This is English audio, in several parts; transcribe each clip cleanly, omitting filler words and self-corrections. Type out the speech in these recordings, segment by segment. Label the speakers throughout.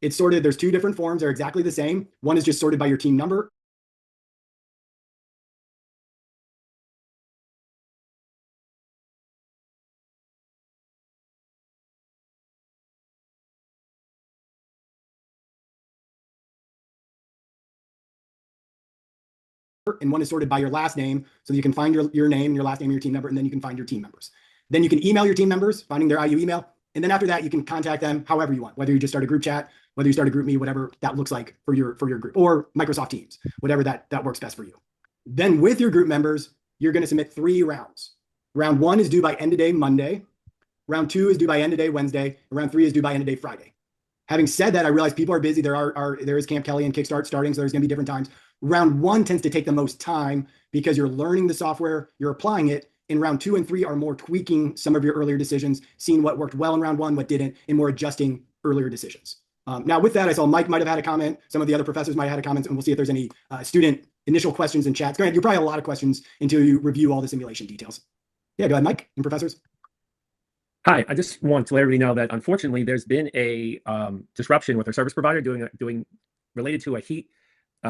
Speaker 1: It's sorted. There's two different forms. They're exactly the same. One is just sorted by your team number. And one is sorted by your last name, so you can find your name, your last name, your team number, and then you can find your team members. Then you can email your team members, finding their IU email. And then after that, you can contact them however you want, whether you just start a group chat, whether you start a group me, whatever that looks like for your group, or Microsoft Teams, whatever that works best for you. Then with your group members, you're going to submit 3 rounds. Round 1 is due by end of day Monday. Round 2 is due by end of day Wednesday. And round 3 is due by end of day Friday. Having said that, I realize people are busy. There is Camp Kelly and Kickstart starting, so there's going to be different times. Round 1 tends to take the most time because you're learning the software, you're applying it. In round 2 and 3 are more tweaking some of your earlier decisions, seeing what worked well in round 1, what didn't, and more adjusting earlier decisions. Now with that, I saw Mike might have had a comment. Some of the other professors might have had a comment, and we'll see if there's any student initial questions in chats. Go ahead, you probably have a lot of questions until you review all the simulation details. Yeah, go ahead, Mike and professors.
Speaker 2: Hi, I just want to let everybody know that unfortunately there's been a disruption with our service provider doing related to a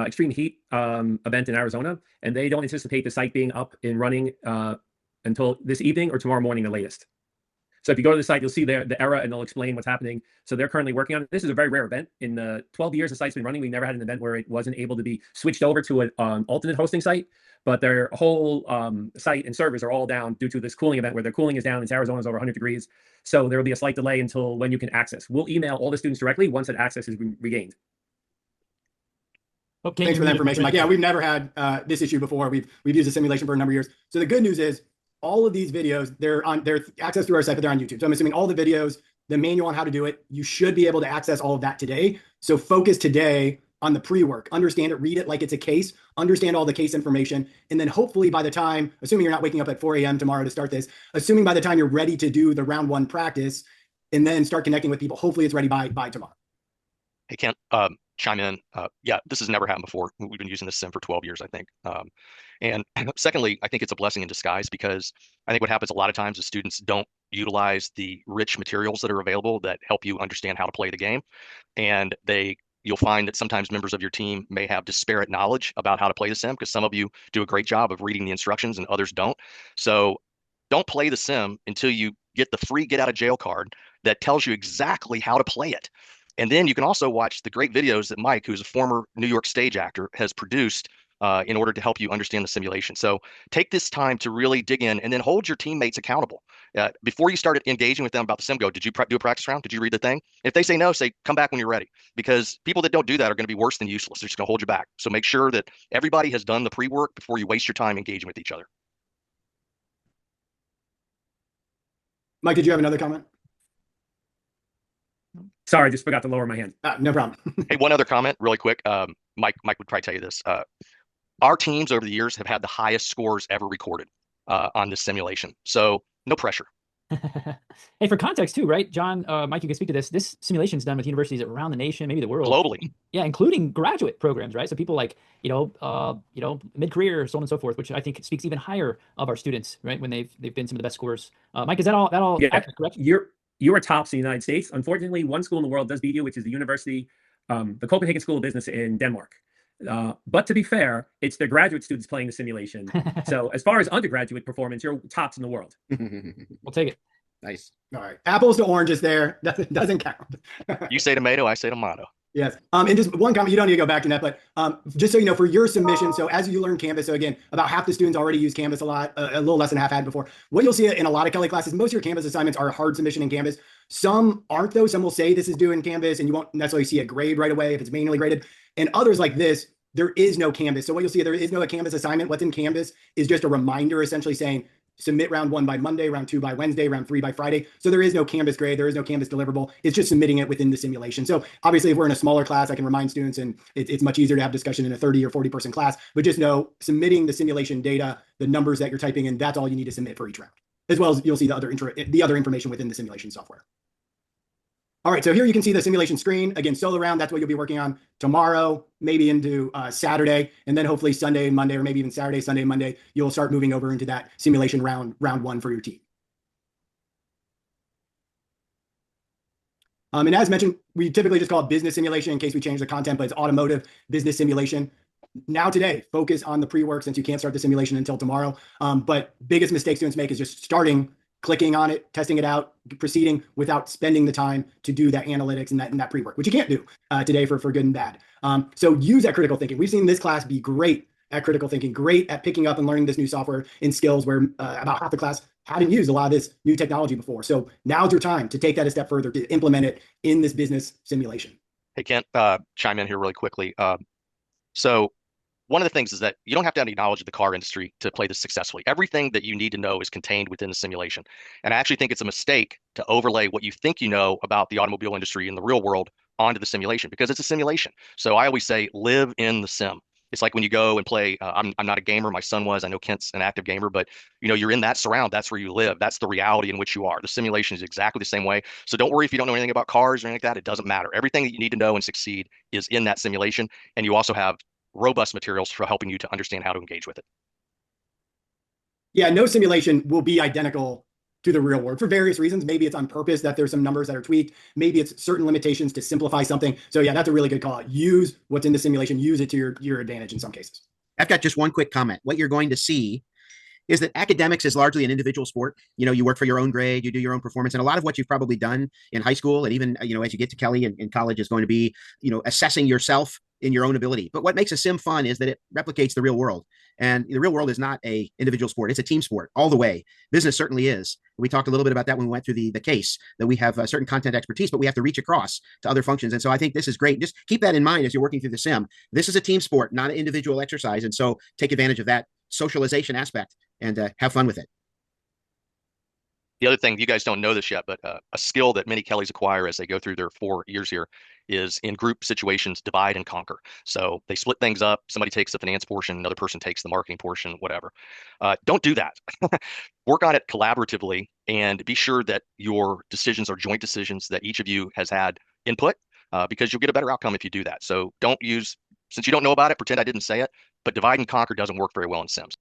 Speaker 2: extreme heat event in Arizona, and they don't anticipate the site being up and running until this evening or tomorrow morning, the latest. So if you go to the site, you'll see the error, and they'll explain what's happening. So they're currently working on it. This is a very rare event. In the 12 years the site's been running, we never had an event where it wasn't able to be switched over to an alternate hosting site. But their whole site and servers are all down due to this cooling event where their cooling is down. It's Arizona's over 100 degrees. So there will be a slight delay until when you can access. We'll email all the students directly once that access is regained.
Speaker 1: Okay. Thanks for that information, Mike. Yeah, we've never had this issue before. We've used a simulation for a number of years. So the good news is all of these videos, they're accessed through our site, but they're on YouTube. So I'm assuming all the videos, the manual on how to do it, you should be able to access all of that today. So focus today on the pre-work, understand it, read it like it's a case, understand all the case information. And then hopefully by the time, assuming you're not waking up at 4 a.m. tomorrow to start this, assuming by the time you're ready to do the round 1 practice and then start connecting with people, hopefully it's ready by tomorrow.
Speaker 3: Hey, Kent, chime in. Yeah, this has never happened before. We've been using this sim for 12 years, I think. And secondly, I think it's a blessing in disguise because I think what happens a lot of times is students don't utilize the rich materials that are available that help you understand how to play the game. And you'll find that sometimes members of your team may have disparate knowledge about how to play the sim because some of you do a great job of reading the instructions and others don't. So don't play the sim until you get the free get out of jail card that tells you exactly how to play it. And then you can also watch the great videos that Mike, who's a former New York stage actor, has produced in order to help you understand the simulation. So take this time to really dig in and then hold your teammates accountable. Before you started engaging with them about the sim, did you do a practice round? Did you read the thing? If they say no, say, come back when you're ready. Because people that don't do that are going to be worse than useless. They're just going to hold you back. So make sure that everybody has done the pre-work before you waste your time engaging with each other.
Speaker 1: Mike, did you have another comment?
Speaker 2: Sorry, I just forgot to lower my hand.
Speaker 1: No problem.
Speaker 3: Hey, one other comment really quick. Mike would probably tell you this. Our teams over the years have had the highest scores ever recorded on this simulation. So no pressure.
Speaker 4: Hey, for context too, right? John, Mike, you can speak to this. This simulation is done with universities around the nation, maybe the world.
Speaker 3: Globally.
Speaker 4: Yeah, including graduate programs, right? So people like, mid-career, so on and so forth, which I think speaks even higher of our students, right? When they've been some of the best scores. Mike, is that all
Speaker 2: yeah,
Speaker 4: accurate, correct?
Speaker 2: You're tops in the United States. Unfortunately, one school in the world does beat you, which is the university, the Copenhagen School of Business in Denmark. But to be fair, it's the graduate students playing the simulation. So as far as undergraduate performance, you're tops in the world.
Speaker 4: We'll take it.
Speaker 1: Nice. All right. Apples to oranges there. Doesn't count.
Speaker 3: You say tomato, I say tomato.
Speaker 1: Yes. And just one comment, you don't need to go back to that, but just so you know, for your submission, so as you learn Canvas, so again, about half the students already use Canvas a lot, a little less than half had before. What you'll see in a lot of Kelly classes, most of your Canvas assignments are hard submission in Canvas. Some aren't though. Some will say this is due in Canvas and you won't necessarily see a grade right away if it's manually graded. And others like this, there is no Canvas. So what you'll see, there is no Canvas assignment. What's in Canvas is just a reminder essentially saying, submit round 1 by Monday, round 2 by Wednesday, round 3 by Friday. So there is no Canvas grade. There is no Canvas deliverable. It's just submitting it within the simulation. So obviously if we're in a smaller class, I can remind students and it's much easier to have discussion in a 30 or 40 person class, but just know submitting the simulation data, the numbers that you're typing in, that's all you need to submit for each round, as well as you'll see the other information within the simulation software. All right, so here you can see the simulation screen. Again, solo round, that's what you'll be working on tomorrow, maybe into Saturday, and then hopefully Sunday and Monday, or maybe even Saturday, Sunday, and Monday, you'll start moving over into that simulation round 1 for your team. And as mentioned, we typically just call it business simulation in case we change the content, but it's automotive business simulation. Now today, focus on the pre-work since you can't start the simulation until tomorrow. But biggest mistake students make is just starting, clicking on it, testing it out, proceeding without spending the time to do that analytics and that pre-work, which you can't do today for good and bad. So use that critical thinking. We've seen this class be great at critical thinking, great at picking up and learning this new software and skills where about half the class hadn't used a lot of this new technology before. So now's your time to take that a step further, to implement it in this business simulation.
Speaker 3: Hey, Kent, chime in here really quickly. So one of the things is that you don't have to have any knowledge of the car industry to play this successfully. Everything that you need to know is contained within the simulation. And I actually think it's a mistake to overlay what you think you know about the automobile industry in the real world onto the simulation, because it's a simulation. So I always say, live in the sim. It's like when you go and play, I'm not a gamer, my son was, I know Kent's an active gamer, but you're in that surround, that's where you live. That's the reality in which you are. The simulation is exactly the same way. So don't worry if you don't know anything about cars or anything like that, it doesn't matter. Everything that you need to know and succeed is in that simulation. And you also have robust materials for helping you to understand how to engage with it.
Speaker 1: Yeah, no simulation will be identical to the real world for various reasons. Maybe it's on purpose that there's some numbers that are tweaked. Maybe it's certain limitations to simplify something. So yeah, that's a really good call. Use what's in the simulation, use it to your advantage in some cases.
Speaker 5: I've got just one quick comment. What you're going to see is that academics is largely an individual sport. You work for your own grade, you do your own performance. And a lot of what you've probably done in high school and even, as you get to Kelly and in college is going to be, assessing yourself in your own ability. But what makes a sim fun is that it replicates the real world. And the real world is not a individual sport. It's a team sport all the way. Business certainly is. We talked a little bit about that when we went through the case, that we have a certain content expertise, but we have to reach across to other functions. And so I think this is great. Just keep that in mind as you're working through the sim. This is a team sport, not an individual exercise. And so take advantage of that socialization aspect and have fun with it.
Speaker 3: The other thing, you guys don't know this yet, but a skill that many Kellys acquire as they go through their 4 years here is in group situations, divide and conquer. So they split things up. Somebody takes the finance portion, another person takes the marketing portion, whatever. Don't do that. Work on it collaboratively and be sure that your decisions are joint decisions, that each of you has had input, because you'll get a better outcome if you do that. So since you don't know about it, pretend I didn't say it, but divide and conquer doesn't work very well in Sims.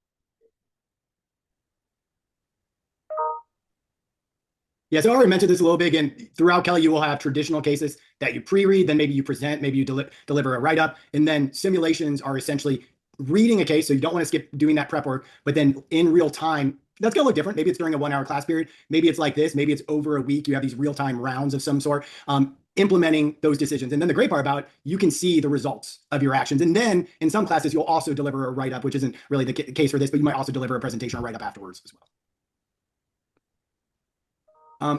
Speaker 1: Yeah, so I already mentioned this a little bit. Again, throughout Kelly, you will have traditional cases that you pre-read, then maybe you present, maybe you deliver a write-up, and then simulations are essentially reading a case, so you don't want to skip doing that prep work, but then in real time, that's going to look different. Maybe it's during a 1-hour class period. Maybe it's like this. Maybe it's over a week. You have these real-time rounds of some sort, implementing those decisions. And then the great part about it, you can see the results of your actions. And then in some classes, you'll also deliver a write-up, which isn't really the case for this, but you might also deliver a presentation or write-up afterwards as well.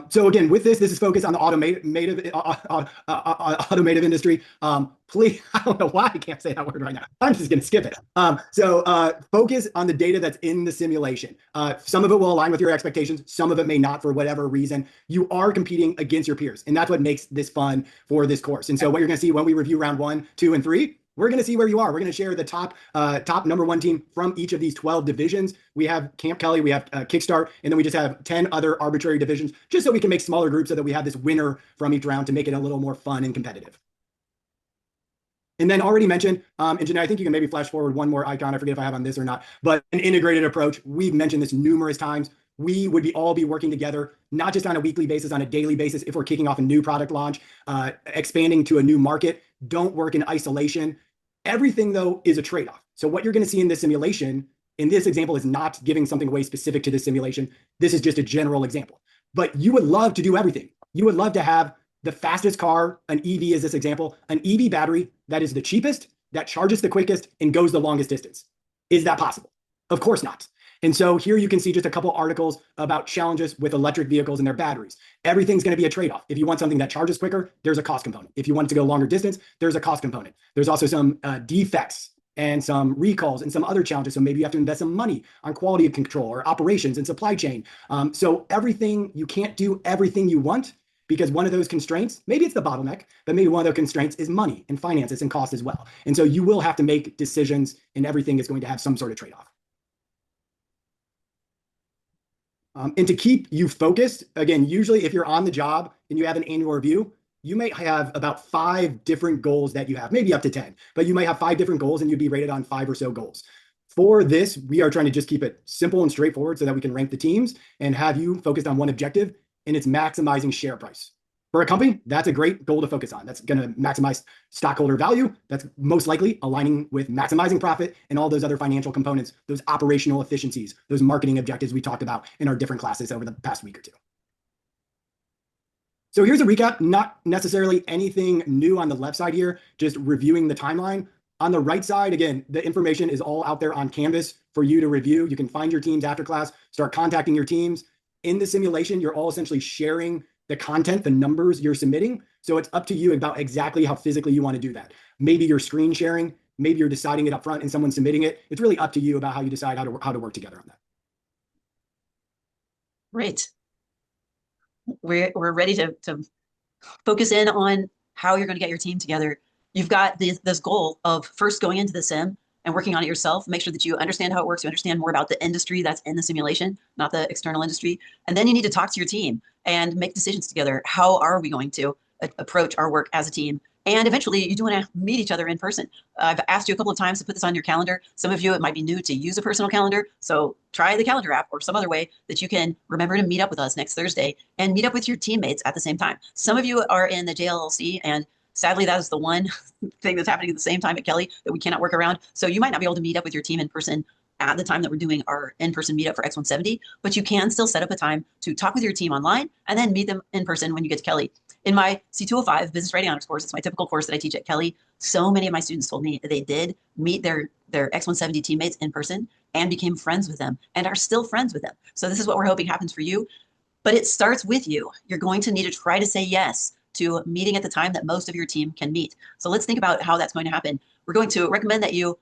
Speaker 1: So again, with this is focused on the automotive industry. Please, I don't know why I can't say that word right now. I'm just going to skip it. So focus on the data that's in the simulation. Some of it will align with your expectations. Some of it may not for whatever reason. You are competing against your peers, and that's what makes this fun for this course. And so what you're going to see when we review round 1, 2, and 3, we're going to see where you are. We're going to share the top number 1 team from each of these 12 divisions. We have Camp Kelly, we have Kickstart, and then we just have 10 other arbitrary divisions, just so we can make smaller groups so that we have this winner from each round to make it a little more fun and competitive. And then already mentioned, and Janae, I think you can maybe flash forward one more icon. I forget if I have on this or not, but an integrated approach. We've mentioned this numerous times. We would all be working together, not just on a weekly basis, on a daily basis. If we're kicking off a new product launch, expanding to a new market, don't work in isolation. Everything, though, is a trade-off. So what you're going to see in this simulation, in this example, is not giving something away specific to this simulation. This is just a general example. But you would love to do everything. You would love to have the fastest car, an EV is this example, an EV battery that is the cheapest, that charges the quickest, and goes the longest distance. Is that possible? Of course not. And so here you can see just a couple articles about challenges with electric vehicles and their batteries. Everything's going to be a trade-off. If you want something that charges quicker, there's a cost component. If you want it to go longer distance, there's a cost component. There's also some defects and some recalls and some other challenges. So maybe you have to invest some money on quality control or operations and supply chain. So you can't do everything you want, because one of those constraints, maybe it's the bottleneck, but maybe one of those constraints is money and finances and cost as well. And so you will have to make decisions, and everything is going to have some sort of trade-off. And to keep you focused, again, usually if you're on the job and you have an annual review, you may have about 5 different goals that you have, maybe up to 10, but you might have 5 different goals and you'd be rated on 5 or so goals. For this, we are trying to just keep it simple and straightforward so that we can rank the teams and have you focused on one objective, and it's maximizing share price For a company, that's a great goal to focus on. That's going to maximize stockholder value. That's most likely aligning with maximizing profit and all those other financial components, those operational efficiencies, those marketing objectives we talked about in our different classes over the past week or two. So here's a recap, not necessarily anything new on the left side here, just reviewing the timeline. On the right side, again, the information is all out there on Canvas for you to review. You can find your teams after class, start contacting your teams. In the simulation, you're all essentially sharing the content, the numbers you're submitting. So it's up to you about exactly how physically you want to do that. Maybe you're screen sharing, maybe you're deciding it up front and someone's submitting it. It's really up to you about how you decide how to work together on that.
Speaker 6: Great. We're ready to focus in on how you're going to get your team together. You've got this goal of first going into the sim and working on it yourself. Make sure that you understand how it works. You understand more about the industry that's in the simulation, not the external industry. And then you need to talk to your team and make decisions together. How are we going to approach our work as a team? And eventually you do want to meet each other in person. I've asked you a couple of times to put this on your calendar. Some of you, it might be new to use a personal calendar. So try the calendar app or some other way that you can remember to meet up with us next Thursday and meet up with your teammates at the same time. Some of you are in the JLLC, and sadly, that is the one thing that's happening at the same time at Kelly that we cannot work around. So you might not be able to meet up with your team in person at the time that we're doing our in-person meetup for X170, but you can still set up a time to talk with your team online and then meet them in person when you get to Kelly. In my C205 Business Writing Honors course, it's my typical course that I teach at Kelly. So many of my students told me that they did meet their X170 teammates in person and became friends with them and are still friends with them. So this is what we're hoping happens for you. But it starts with you. You're going to need to try to say yes to meeting at the time that most of your team can meet. So let's think about how that's going to happen. We're going to recommend that you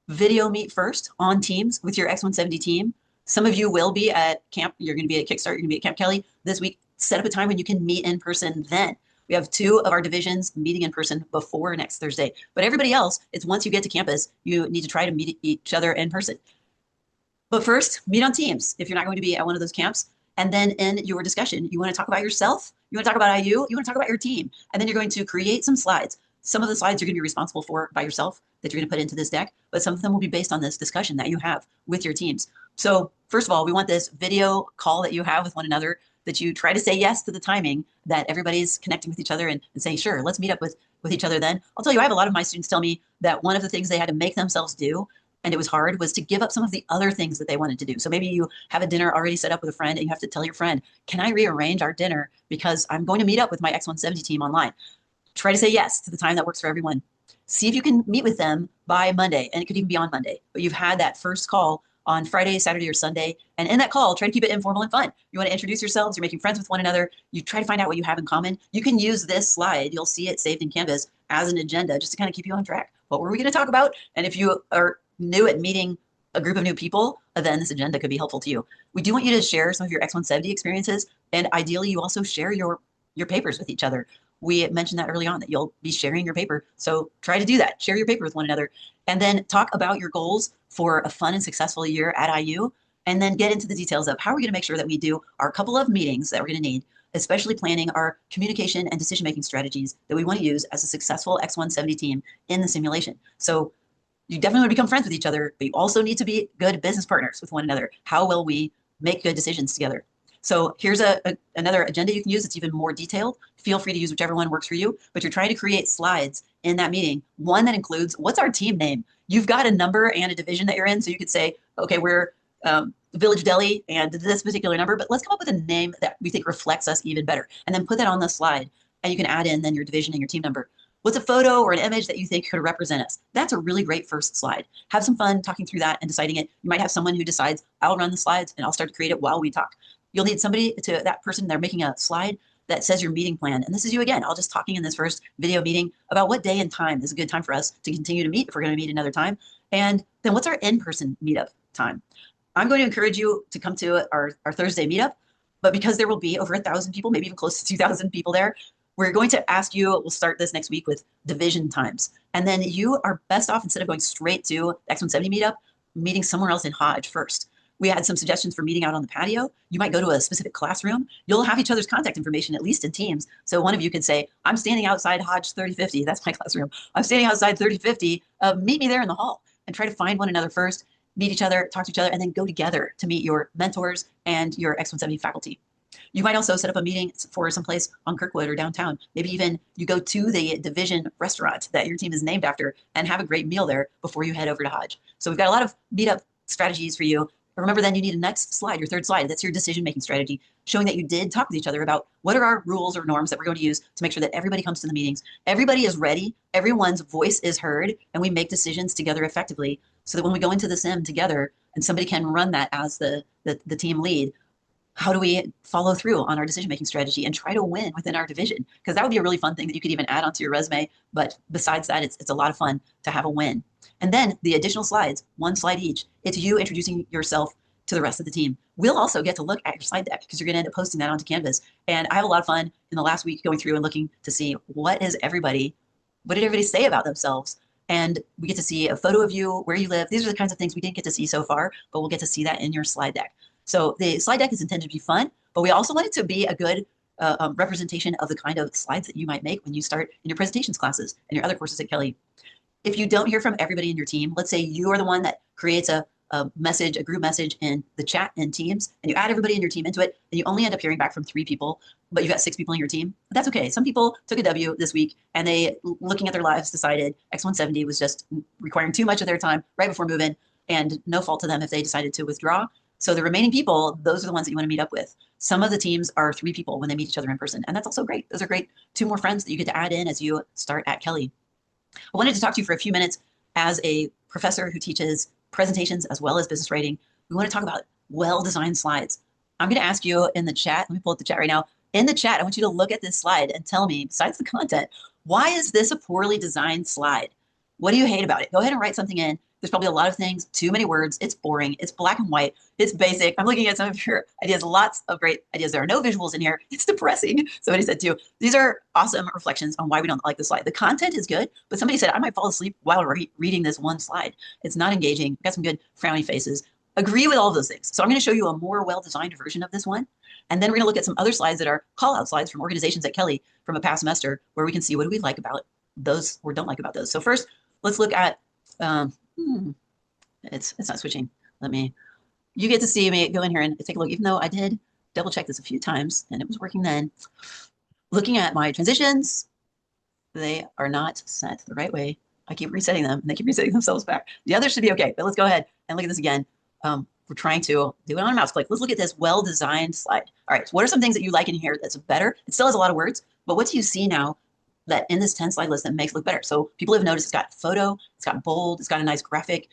Speaker 6: video meet first on Teams with your X170 team. Some of you will be at camp. You're going to be at Kickstart. You're going to be at Camp Kelly this week. Set up a time when you can meet in person then. We have 2 of our divisions meeting in person before next Thursday. But everybody else, it's once you get to campus, you need to try to meet each other in person. But first, meet on Teams if you're not going to be at one of those camps. And then in your discussion, you want to talk about yourself, you want to talk about IU, you want to talk about your team. And then you're going to create some slides. Some of the slides you're going to be responsible for by yourself that you're going to put into this deck, but some of them will be based on this discussion that you have with your teams. So first of all, we want this video call that you have with one another, that you try to say yes to the timing, that everybody's connecting with each other and saying, sure, let's meet up with each other then. I'll tell you, I have a lot of my students tell me that one of the things they had to make themselves do, and it was hard, was to give up some of the other things that they wanted to do. So maybe you have a dinner already set up with a friend and you have to tell your friend, can I rearrange our dinner because I'm going to meet up with my X170 team online? Try to say yes to the time that works for everyone. See if you can meet with them by Monday, and it could even be on Monday, but you've had that first call on Friday, Saturday, or Sunday. And in that call, try to keep it informal and fun. You want to introduce yourselves, you're making friends with one another, you try to find out what you have in common. You can use this slide, you'll see it saved in Canvas as an agenda just to kind of keep you on track. What were we going to talk about? And if you are new at meeting a group of new people, then this agenda could be helpful to you. We do want you to share some of your X170 experiences, and ideally you also share your papers with each other. We mentioned that early on, that you'll be sharing your paper. So try to do that. Share your paper with one another. And then talk about your goals for a fun and successful year at IU. And then get into the details of how are we going to make sure that we do our couple of meetings that we're going to need, especially planning our communication and decision-making strategies that we want to use as a successful X170 team in the simulation. So you definitely want to become friends with each other, but you also need to be good business partners with one another. How will we make good decisions together? So here's another agenda you can use. It's even more detailed. Feel free to use whichever one works for you, but you're trying to create slides in that meeting. One that includes, what's our team name? You've got a number and a division that you're in. So you could say, okay, we're Village Deli and this particular number, but let's come up with a name that we think reflects us even better. And then put that on the slide, and you can add in then your division and your team number. What's a photo or an image that you think could represent us? That's a really great first slide. Have some fun talking through that and deciding it. You might have someone who decides, I'll run the slides and I'll start to create it while we talk. You'll need somebody that person, they're making a slide that says your meeting plan. And this is you again, all just talking in this first video meeting about what day and time is a good time for us to continue to meet if we're going to meet another time. And then what's our in-person meetup time? I'm going to encourage you to come to our Thursday meetup, but because there will be over 1,000 people, maybe even close to 2,000 people there, we're going to ask you, we'll start this next week with division times. And then you are best off, instead of going straight to X170 meetup, meeting somewhere else in Hodge first. We had some suggestions for meeting out on the patio. You might go to a specific classroom. You'll have each other's contact information, at least in teams. So one of you could say, I'm standing outside Hodge 3050. That's my classroom. I'm standing outside 3050. Meet me there in the hall, and try to find one another first, meet each other, talk to each other, and then go together to meet your mentors and your X170 faculty. You might also set up a meeting for someplace on Kirkwood or downtown. Maybe even you go to the division restaurant that your team is named after and have a great meal there before you head over to Hodge. So we've got a lot of meetup strategies for you. Remember, then you need a next slide, your third slide. That's your decision-making strategy, showing that you did talk with each other about what are our rules or norms that we're going to use to make sure that everybody comes to the meetings. Everybody is ready, everyone's voice is heard, and we make decisions together effectively so that when we go into the sim together and somebody can run that as the team lead, how do we follow through on our decision-making strategy and try to win within our division? Because that would be a really fun thing that you could even add onto your resume. But besides that, it's a lot of fun to have a win. And then the additional slides, one slide each. It's you introducing yourself to the rest of the team. We'll also get to look at your slide deck because you're going to end up posting that onto Canvas. And I have a lot of fun in the last week going through and looking to see what did everybody say about themselves? And we get to see a photo of you, where you live. These are the kinds of things we didn't get to see so far, but we'll get to see that in your slide deck. So the slide deck is intended to be fun, but we also want it to be a good representation of the kind of slides that you might make when you start in your presentations classes and your other courses at Kelley. If you don't hear from everybody in your team, let's say you are the one that creates a message, a group message in the chat in Teams, and you add everybody in your team into it, and you only end up hearing back from 3 people, but you've got 6 people in your team. But that's okay. Some people took a W this week, and they, looking at their lives, decided X170 was just requiring too much of their time right before move-in, and no fault to them if they decided to withdraw. So the remaining people, those are the ones that you want to meet up with. Some of the teams are 3 people when they meet each other in person, and that's also great. Those are great 2 more friends that you get to add in as you start at Kelley. I wanted to talk to you for a few minutes as a professor who teaches presentations as well as business writing. We want to talk about well-designed slides. I'm going to ask you in the chat, let me pull up the chat right now. In the chat, I want you to look at this slide and tell me, besides the content, why is this a poorly designed slide? What do you hate about it? Go ahead and write something in. There's probably a lot of things, too many words, it's boring, it's black and white, it's basic. I'm looking at some of your ideas, lots of great ideas. There are no visuals in here. It's depressing. Somebody said too, these are awesome reflections on why we don't like the slide. The content is good, but somebody said, I might fall asleep while reading this one slide. It's not engaging. We've got some good frowny faces. Agree with all of those things. So I'm going to show you a more well-designed version of this one. And then we're going to look at some other slides that are call-out slides from organizations at Kelley from a past semester, where we can see what do we like about those or don't like about those. So first, let's look at, it's not switching. You get to see me go in here and take a look, even though I did double check this a few times and it was working then. Looking at my transitions, they are not set the right way. I keep resetting them and they keep resetting themselves back. The others should be okay, but let's go ahead and look at this again. We're trying to do it on a mouse click. Let's look at this well-designed slide. All right, so what are some things that you like in here that's better? It still has a lot of words, but what do you see now that in this 10 slide list that makes it look better? So people have noticed it's got photo, it's got bold, it's got a nice graphic.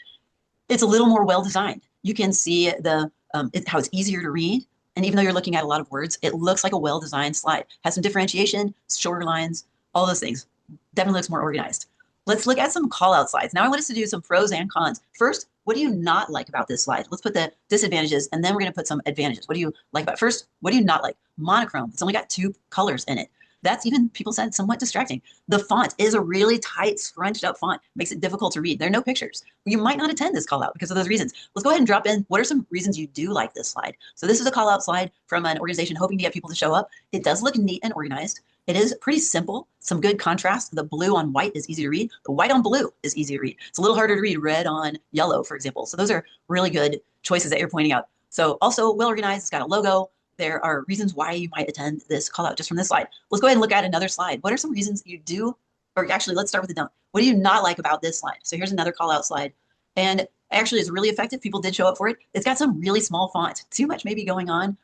Speaker 6: It's a little more well-designed. You can see how it's easier to read. And even though you're looking at a lot of words, it looks like a well-designed slide. Has some differentiation, shorter lines, all those things. Definitely looks more organized. Let's look at some call-out slides. Now I want us to do some pros and cons. First, what do you not like about this slide? Let's put the disadvantages, and then we're going to put some advantages. What do you like about it? First, what do you not like? Monochrome. It's only got 2 colors in it. That's even, people said, somewhat distracting. The font is a really tight, scrunched up font. Makes it difficult to read. There are no pictures. You might not attend this call out because of those reasons. Let's go ahead and drop in, what are some reasons you do like this slide? So this is a call out slide from an organization hoping to get people to show up. It does look neat and organized. It is pretty simple, some good contrast. The blue on white is easy to read. The white on blue is easy to read. It's a little harder to read red on yellow, for example. So those are really good choices that you're pointing out. So also well organized, it's got a logo. There are reasons why you might attend this call out just from this slide. Let's go ahead and look at another slide. What are some reasons you do, or actually let's start with the don't. What do you not like about this slide? So here's another call out slide. And actually it's really effective. People did show up for it. It's got some really small font. Too much maybe going on.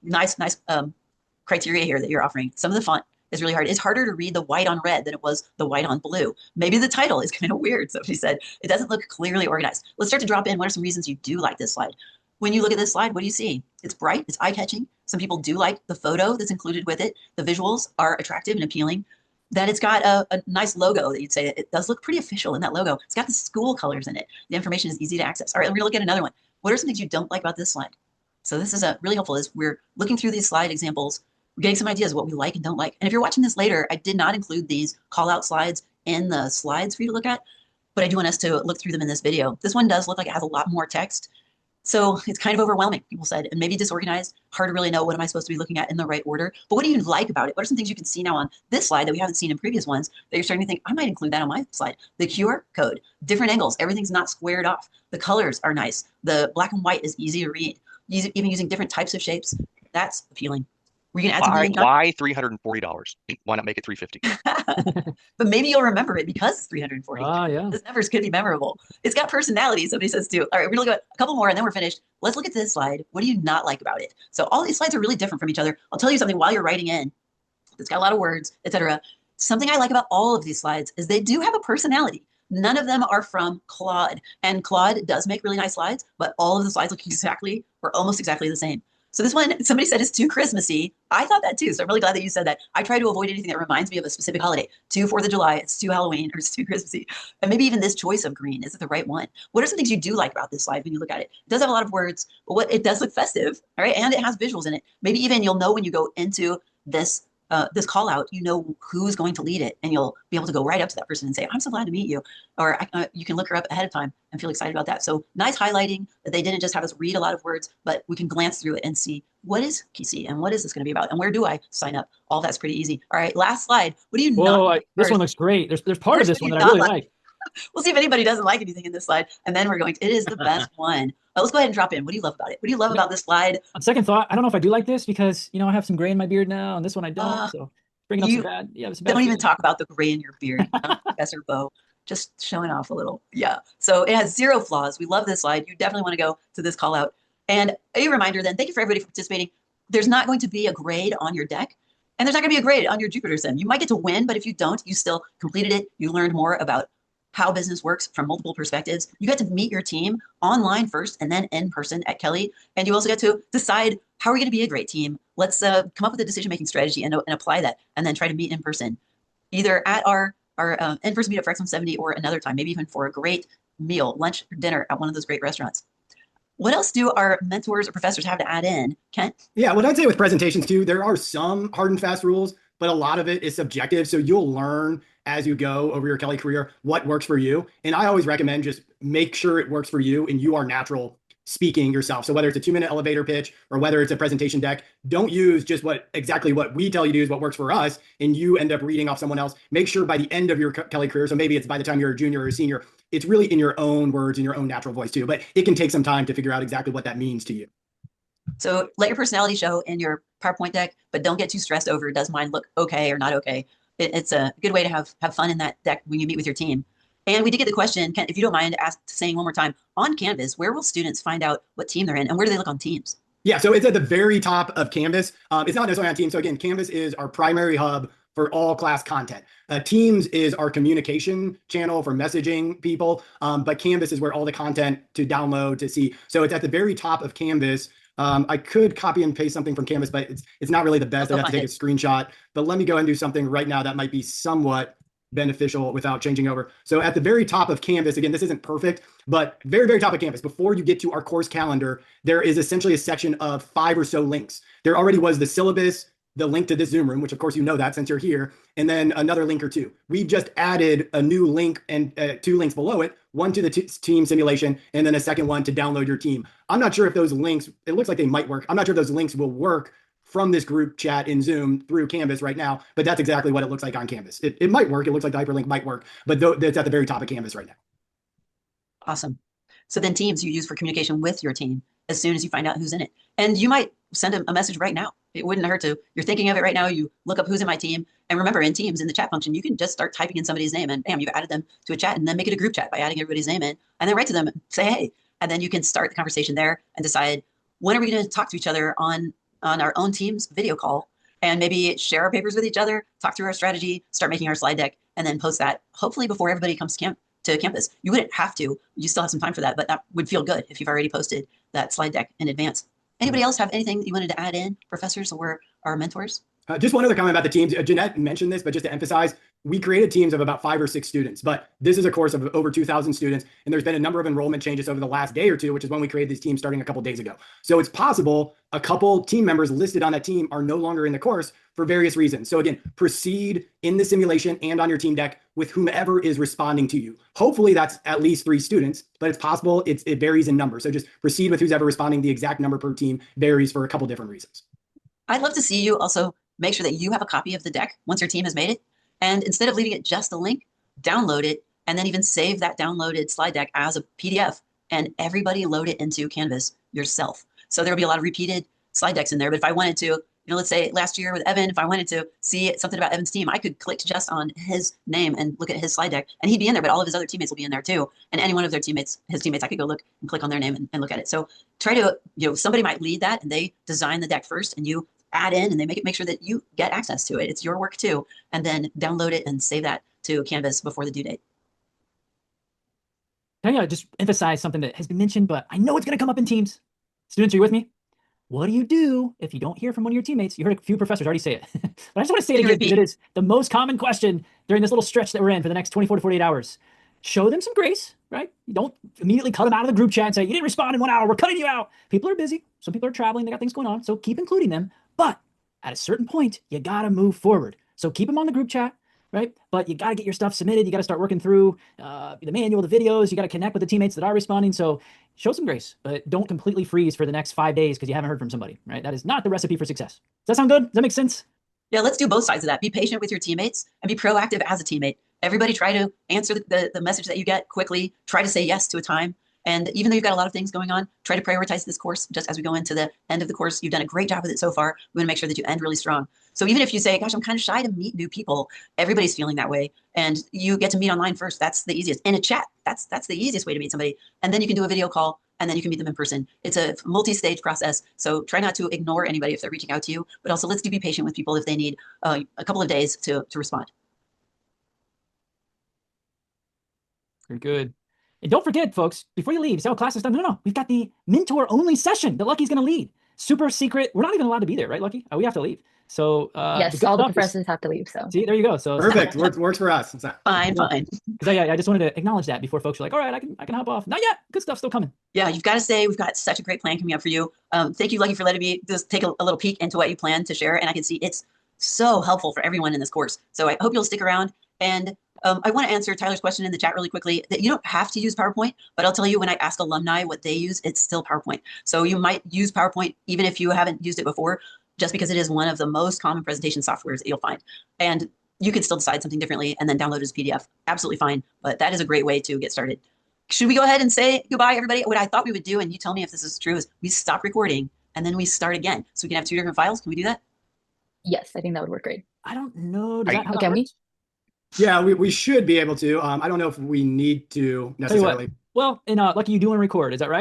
Speaker 6: Nice criteria here that you're offering. Some of the font is really hard. It's harder to read the white on red than it was the white on blue. Maybe the title is kind of weird. Somebody said it doesn't look clearly organized. Let's start to drop in what are some reasons you do like this slide. When you look at this slide, what do you see? It's bright, it's eye-catching. Some people do like the photo that's included with it. The visuals are attractive and appealing. That it's got a nice logo that you'd say it does look pretty official in that logo. It's got the school colors in it. The information is easy to access. All right, we're gonna look at another one. What are some things you don't like about this slide? So this is really helpful as we're looking through these slide examples. We're getting some ideas of what we like and don't like. And if you're watching this later, I did not include these call out slides in the slides for you to look at, but I do want us to look through them in this video. This one does look like it has a lot more text. So it's kind of overwhelming, people said, and maybe disorganized, hard to really know what am I supposed to be looking at in the right order. But what do you like about it? What are some things you can see now on this slide that we haven't seen in previous ones that you're starting to think, I might include that on my slide? The QR code, different angles, everything's not squared off. The colors are nice. The black and white is easy to read. Even using different types of shapes, that's appealing. Were you gonna add something, John?
Speaker 3: Why $340? Why not make it 350?
Speaker 6: But maybe you'll remember it because it's 340.
Speaker 4: Ah, yeah.
Speaker 6: This numbers could be memorable. It's got personality, somebody says too. All right, we're gonna look at a couple more and then we're finished. Let's look at this slide. What do you not like about it? So all these slides are really different from each other. I'll tell you something while you're writing in. It's got a lot of words, etc. Something I like about all of these slides is they do have a personality. None of them are from Claude, and Claude does make really nice slides, but all of the slides look exactly or almost exactly the same. So this one, somebody said it's too Christmassy. I thought that too. So I'm really glad that you said that. I try to avoid anything that reminds me of a specific holiday. Too 4th of July, it's too Halloween, or it's too Christmassy. And maybe even this choice of green, is it the right one? What are some things you do like about this slide when you look at it? It does have a lot of words, but it does look festive, all right? And it has visuals in it. Maybe even you'll know when you go into this this call out, you know who's going to lead it, and you'll be able to go right up to that person and say, I'm so glad to meet you. Or you can look her up ahead of time and feel excited about that. So nice highlighting that they didn't just have us read a lot of words, but we can glance through it and see what is KC and what is this going to be about and where do I sign up? All that's pretty easy. All right, last slide. What do you not like
Speaker 4: this
Speaker 6: first?
Speaker 4: one looks great. There's part of this
Speaker 6: What
Speaker 4: one
Speaker 6: do
Speaker 4: that I
Speaker 6: you
Speaker 4: really
Speaker 6: not
Speaker 4: like.
Speaker 6: We'll see if anybody doesn't like anything in this slide, and then we're going to, it is the best one. Let's go ahead and drop in. What do you love about it? What do you love about this slide?
Speaker 4: On second thought, I don't know if I do like this because, you know, I have some gray in my beard now, and this one I don't. So bringing up
Speaker 6: you
Speaker 4: some bad. Yeah, some bad
Speaker 6: Don't even
Speaker 4: feelings.
Speaker 6: talk about the gray in your beard, Professor Bo. Just showing off a little. Yeah. So it has 0 flaws. We love this slide. You definitely want to go to this call out. And a reminder then, thank you for everybody for participating. There's not going to be a grade on your deck, and there's not going to be a grade on your Jupyter Sim. You might get to win, but if you don't, you still completed it. You learned more about how business works from multiple perspectives. You get to meet your team online first and then in person at Kelly. And you also get to decide, how are we going to be a great team? Let's come up with a decision-making strategy and apply that, and then try to meet in person, either at our in-person meetup for X170 or another time, maybe even for a great meal, lunch or dinner at one of those great restaurants. What else do our mentors or professors have to add in, Kent?
Speaker 1: Yeah, what I'd say with presentations too, there are some hard and fast rules, but a lot of it is subjective. So you'll learn as you go over your Kelly career what works for you. And I always recommend just make sure it works for you and you are natural speaking yourself. So whether it's a 2-minute elevator pitch or whether it's a presentation deck, don't use just exactly what we tell you to do is what works for us, and you end up reading off someone else. Make sure by the end of your Kelly career, so maybe it's by the time you're a junior or a senior, it's really in your own words, in your own natural voice too. But it can take some time to figure out exactly what that means to you.
Speaker 6: So let your personality show in your PowerPoint deck, but don't get too stressed over, does mine look okay or not okay? It's a good way to have fun in that deck when you meet with your team. And we did get the question, Kent, if you don't mind saying one more time, on Canvas, where will students find out what team they're in, and where do they look on Teams?
Speaker 1: Yeah, so it's at the very top of Canvas. It's not necessarily on Teams. So again, Canvas is our primary hub for all class content. Teams is our communication channel for messaging people, but Canvas is where all the content to download, to see. So it's at the very top of Canvas. I could copy and paste something from Canvas, but it's not really the best. I'd have to take a screenshot. But let me go and do something right now that might be somewhat beneficial without changing over. So at the very top of Canvas, again, this isn't perfect, but very, very top of Canvas, before you get to our course calendar, there is essentially a section of 5 or so links. There already was the syllabus, the link to this Zoom room, which of course you know that since you're here, and then another link or 2. We've just added a new link and 2 links below it, one to the team simulation, and then a second one to download your team. I'm not sure if those links, it looks like they might work. I'm not sure if those links will work from this group chat in Zoom through Canvas right now, but that's exactly what it looks like on Canvas. It might work. It looks like the hyperlink might work, but it's at the very top of Canvas right now.
Speaker 6: Awesome. So then Teams you use for communication with your team as soon as you find out who's in it. And you might send a message right now. It wouldn't hurt to, you're thinking of it right now, you look up who's in my team. And remember, in Teams, in the chat function, you can just start typing in somebody's name and bam, you've added them to a chat, and then make it a group chat by adding everybody's name in, and then write to them and say, hey, and then you can start the conversation there and decide, when are we going to talk to each other on our own Teams video call, and maybe share our papers with each other, talk through our strategy, start making our slide deck, and then post that hopefully before everybody comes to campus. You wouldn't have to, you still have some time for that, but that would feel good if you've already posted that slide deck in advance. Anybody else have anything that you wanted to add in, professors or our mentors?
Speaker 1: Just one other comment about the teams. Jeanette mentioned this, but just to emphasize, we created teams of about 5 or 6 students, but this is a course of over 2,000 students. And there's been a number of enrollment changes over the last day or 2, which is when we created these teams starting a couple of days ago. So it's possible a couple team members listed on that team are no longer in the course for various reasons. So again, proceed in the simulation and on your team deck with whomever is responding to you. Hopefully that's at least 3 students, but it's possible it varies in number. So just proceed with who's ever responding. The exact number per team varies for a couple different reasons.
Speaker 6: I'd love to see you also make sure that you have a copy of the deck once your team has made it. And instead of leaving it just a link, download it, and then even save that downloaded slide deck as a PDF, and everybody load it into Canvas yourself. So there'll be a lot of repeated slide decks in there. But if I wanted to let's say last year with Evan, if I wanted to see something about Evan's team, I could click just on his name and look at his slide deck, and he'd be in there, but all of his other teammates will be in there too. And any one of their teammates, his teammates, I could go look and click on their name and look at it. So try to, somebody might lead that and they design the deck first, and you add in and they make sure that you get access to it. It's your work too. And then download it and save that to Canvas before the due date.
Speaker 4: Can I just emphasize something that has been mentioned, but I know it's going to come up in teams. Students, are you with me? What do you do if you don't hear from one of your teammates? You heard a few professors already say it, but I just want to say it again because it is the most common question during this little stretch that we're in for the next 24 to 48 hours. Show them some grace, right? You don't immediately cut them out of the group chat and say, you didn't respond in 1 hour, we're cutting you out. People are busy. Some people are traveling, they got things going on. So keep including them. But at a certain point, you got to move forward. So keep them on the group chat, right? But you got to get your stuff submitted. You got to start working through the manual, the videos. You got to connect with the teammates that are responding. So show some grace, but don't completely freeze for the next 5 days because you haven't heard from somebody, right? That is not the recipe for success. Does that sound good? Does that make sense?
Speaker 6: Yeah, let's do both sides of that. Be patient with your teammates and be proactive as a teammate. Everybody try to answer the message that you get quickly. Try to say yes to a time. And even though you've got a lot of things going on, try to prioritize this course just as we go into the end of the course. You've done a great job with it so far. We want to make sure that you end really strong. So even if you say, gosh, I'm kind of shy to meet new people, everybody's feeling that way. And you get to meet online first. That's the easiest. In a chat, that's the easiest way to meet somebody. And then you can do a video call and then you can meet them in person. It's a multi-stage process. So try not to ignore anybody if they're reaching out to you, but also let's be patient with people if they need a couple of days to respond.
Speaker 4: Very good. And don't forget, folks, before you leave, say, oh, class is done. No, we've got the mentor-only session that Lucky's going to lead. Super secret. We're not even allowed to be there, right, Lucky? We have to leave. So
Speaker 7: yes, all the professors have to leave. So
Speaker 4: see, there you go. So
Speaker 1: perfect. Works for us.
Speaker 6: Fine.
Speaker 4: Because I just wanted to acknowledge that before folks are like, all right, I can hop off. Not yet. Good stuff still coming.
Speaker 6: Yeah, you've got to say we've got such a great plan coming up for you. Thank you, Lucky, for letting me just take a little peek into what you plan to share. And I can see it's so helpful for everyone in this course. So I hope you'll stick around. And I want to answer Tyler's question in the chat really quickly, that you don't have to use PowerPoint, but I'll tell you when I ask alumni what they use, it's still PowerPoint. So you might use PowerPoint even if you haven't used it before, just because it is one of the most common presentation softwares that you'll find. And you could still decide something differently and then download it as a PDF. Absolutely fine, but that is a great way to get started. Should we go ahead and say goodbye, everybody? What I thought we would do, and you tell me if this is true, is we stop recording and then we start again. So we can have 2 different files. Can we do that?
Speaker 7: yes, I think that would work great.
Speaker 4: I don't know. Does that how that
Speaker 7: Can we?
Speaker 4: works?
Speaker 1: Yeah, we should be able to. I don't know if we need to necessarily.
Speaker 4: Well, and Lucky, you do want to record, is that right?